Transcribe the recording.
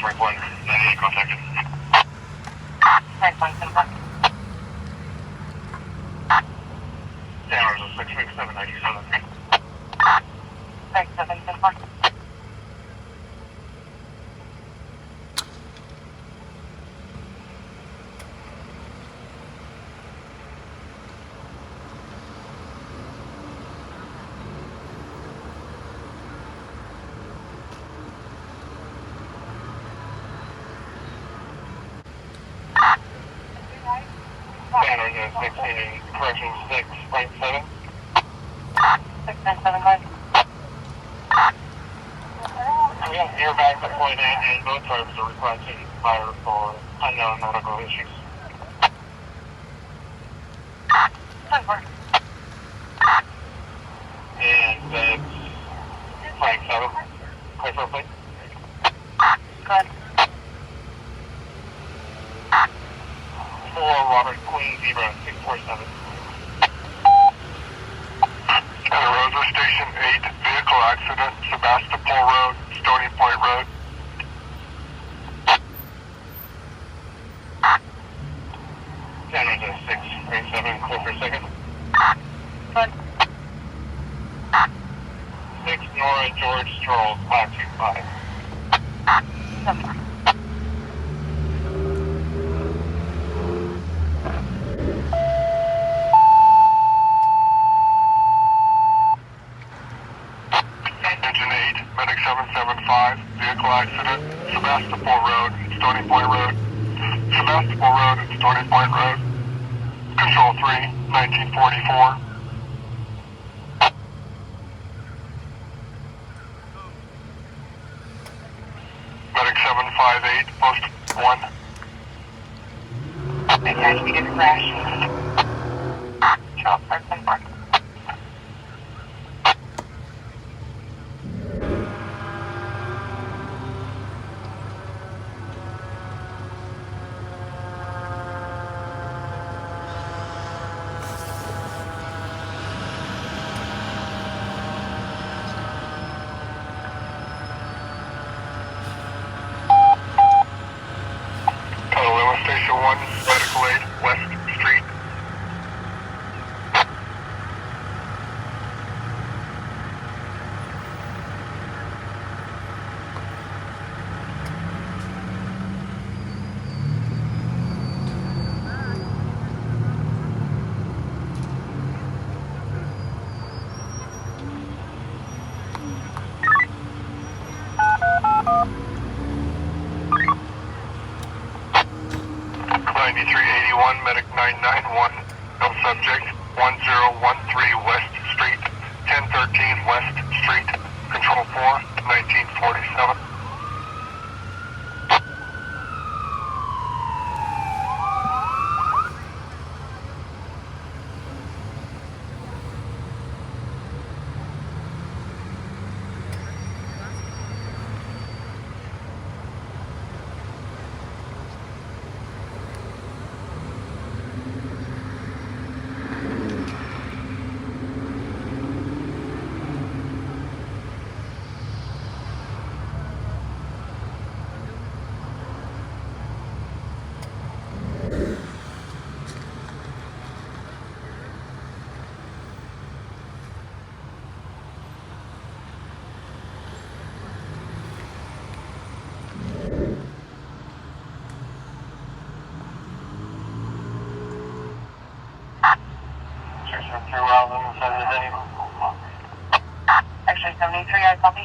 198 contacted. Thanks, one, simple. Down 66797. Thanks, 7, simple. Standard 16, correction 6.7. 697, guys. Yeah, you're back at point A, and both drivers are requesting fire for unknown medical issues. 10-4. And that's Frank 7. Clear for please. Go ahead. 4 Robert Queen Zebra 647. Rosa Station 8, vehicle accident, Sebastopol Road, Stony Point Road. Standard 637, clear for second. Go ahead. 6 Nora George Stroll 525. 7. Engine 8, Medic 775, vehicle accident, Sebastopol Road, Stony Point Road. Sebastopol Road and Stony Point Road. Control 3, 1944. Medic 758, post 1. Okay, guys, we did a crash. Charles, 10-4. Station 1, medical aid, West Street. Medic 991, no subject, 1013 West Street, 1013 West Street, Control 4, 1947. Actually, 73, I copy.